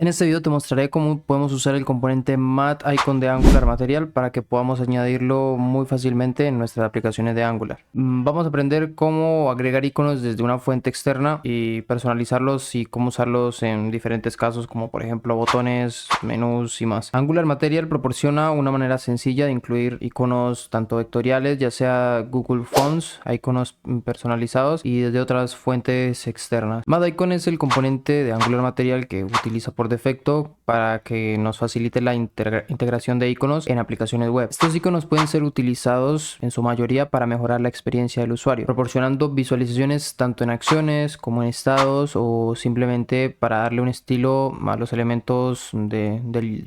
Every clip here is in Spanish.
En este video te mostraré cómo podemos usar el componente Matte Icon de Angular Material para que podamos añadirlo muy fácilmente en nuestras aplicaciones de Angular. Vamos a aprender cómo agregar iconos desde una fuente externa y personalizarlos y cómo usarlos en diferentes casos como por ejemplo botones, menús y más. Angular Material proporciona una manera sencilla de incluir iconos tanto vectoriales, ya sea Google Fonts, iconos personalizados y desde otras fuentes externas. Matte Icon es el componente de Angular Material que utiliza por defecto para que nos facilite la integración de iconos en aplicaciones web. Estos iconos pueden ser utilizados en su mayoría para mejorar la experiencia del usuario, proporcionando visualizaciones tanto en acciones como en estados o simplemente para darle un estilo a los elementos de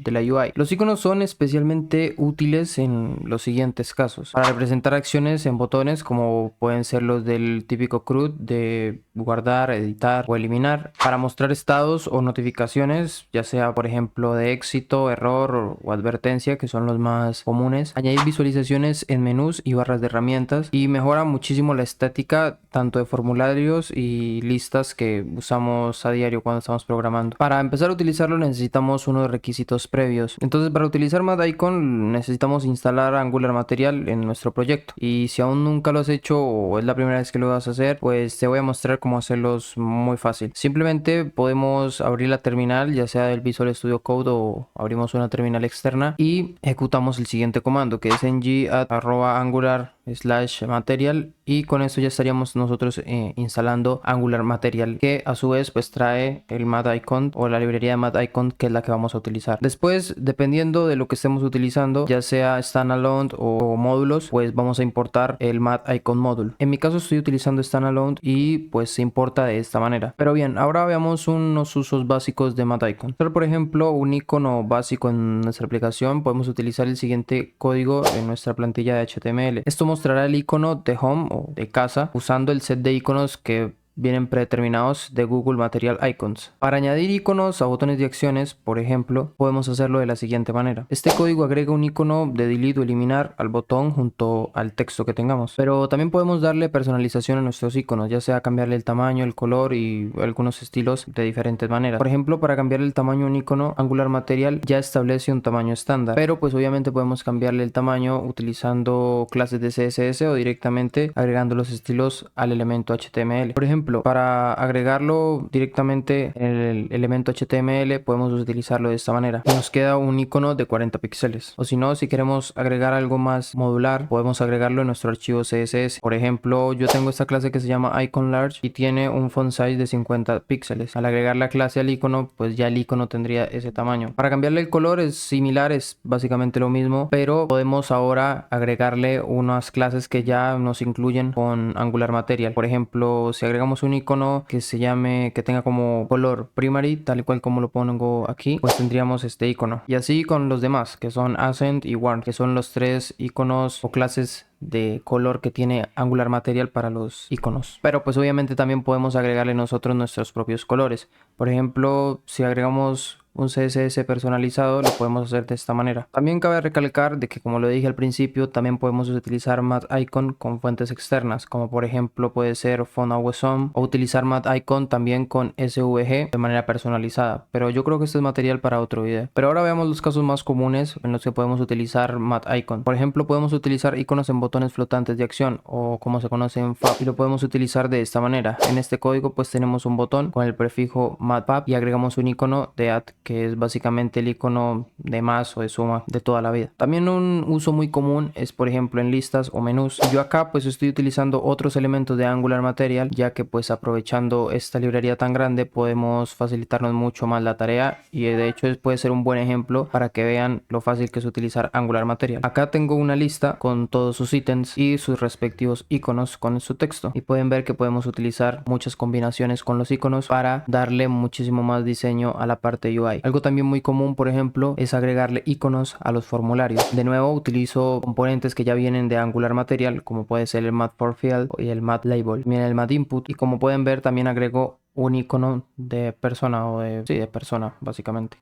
la UI. Los iconos son especialmente útiles en los siguientes casos: para representar acciones en botones como pueden ser los del típico CRUD de guardar, editar o eliminar; para mostrar estados o notificaciones, ya sea por ejemplo de éxito, error o advertencia, que son los más comunes; añadir visualizaciones en menús y barras de herramientas, y mejora muchísimo la estética tanto de formularios y listas que usamos a diario cuando estamos programando. Para empezar a utilizarlo necesitamos unos requisitos previos. Entonces, para utilizar Matte Icon necesitamos instalar Angular Material en nuestro proyecto, y si aún nunca lo has hecho o es la primera vez que lo vas a hacer, pues te voy a mostrar cómo hacerlos muy fácil. Simplemente podemos abrir la terminal, ya sea del Visual Studio Code o abrimos una terminal externa y ejecutamos el siguiente comando, que es ng@angular/material, y con esto ya estaríamos nosotros instalando Angular Material, que a su vez pues trae el Matte Icon o la librería de Matte Icon, que es la que vamos a utilizar. Después, dependiendo de lo que estemos utilizando, ya sea standalone o módulos, pues vamos a importar el Matte Icon módulo. En mi caso estoy utilizando standalone y pues se importa de esta manera. Pero bien, ahora veamos unos usos básicos de Matte Icon. Por ejemplo, un icono básico en nuestra aplicación, podemos utilizar el siguiente código en nuestra plantilla de HTML. Esto mostrará el icono de home o de casa usando el set de iconos que vienen predeterminados de Google Material Icons. Para añadir iconos a botones de acciones, por ejemplo, podemos hacerlo de la siguiente manera. Este código agrega un icono de delete o eliminar al botón junto al texto que tengamos, pero también podemos darle personalización a nuestros iconos, ya sea cambiarle el tamaño, el color y algunos estilos de diferentes maneras. Por ejemplo, para cambiar el tamaño a un icono, Angular Material ya establece un tamaño estándar, pero pues obviamente podemos cambiarle el tamaño utilizando clases de CSS o directamente agregando los estilos al elemento HTML. Por ejemplo, para agregarlo directamente en el elemento HTML podemos utilizarlo de esta manera. Nos queda un icono de 40 píxeles. O si no, si queremos agregar algo más modular, podemos agregarlo en nuestro archivo CSS. Por ejemplo, yo tengo esta clase que se llama Icon Large y tiene un font size de 50 píxeles. Al agregar la clase al icono, pues ya el icono tendría ese tamaño. Para cambiarle el color es similar, es básicamente lo mismo, pero podemos ahora agregarle unas clases que ya nos incluyen con Angular Material. Por ejemplo, si agregamos un icono que se llame, que tenga como color primary, tal y cual como lo pongo aquí, pues tendríamos este icono. Y así con los demás, que son accent y warm, que son los tres iconos o clases de color que tiene Angular Material para los iconos. Pero pues obviamente también podemos agregarle nosotros nuestros propios colores. Por ejemplo, si agregamos un CSS personalizado, lo podemos hacer de esta manera. También cabe recalcar de que, como lo dije al principio, también podemos utilizar Matte Icon con fuentes externas, como por ejemplo puede ser Font Awesome, o utilizar Matte Icon también con SVG de manera personalizada, pero yo creo que este es material para otro video. Pero ahora veamos los casos más comunes en los que podemos utilizar Matte Icon. Por ejemplo, podemos utilizar iconos en botones flotantes de acción, o como se conoce en FAB, y lo podemos utilizar de esta manera. En este código pues tenemos un botón con el prefijo matpap y agregamos un icono de add, que es básicamente el icono de más o de suma de toda la vida. También un uso muy común es por ejemplo en listas o menús. Yo acá pues estoy utilizando otros elementos de Angular Material, ya que pues aprovechando esta librería tan grande podemos facilitarnos mucho más la tarea, y de hecho puede ser un buen ejemplo para que vean lo fácil que es utilizar Angular Material. Acá tengo una lista con todos sus ítems y sus respectivos iconos con su texto, y pueden ver que podemos utilizar muchas combinaciones con los iconos para darle muchísimo más diseño a la parte UI. Algo también muy común, por ejemplo, es agregarle iconos a los formularios. De nuevo, utilizo componentes que ya vienen de Angular Material, como puede ser el Matte for Field y el Matte Label. Viene el Matte Input, y como pueden ver también agrego un icono de persona o de persona básicamente.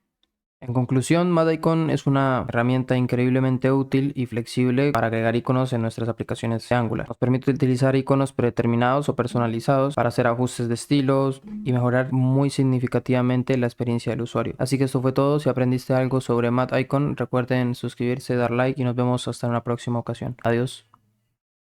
En conclusión, MadIcon es una herramienta increíblemente útil y flexible para agregar iconos en nuestras aplicaciones de Angular. Nos permite utilizar iconos predeterminados o personalizados para hacer ajustes de estilos y mejorar muy significativamente la experiencia del usuario. Así que esto fue todo. Si aprendiste algo sobre MadIcon, recuerden suscribirse, dar like y nos vemos hasta una próxima ocasión. Adiós.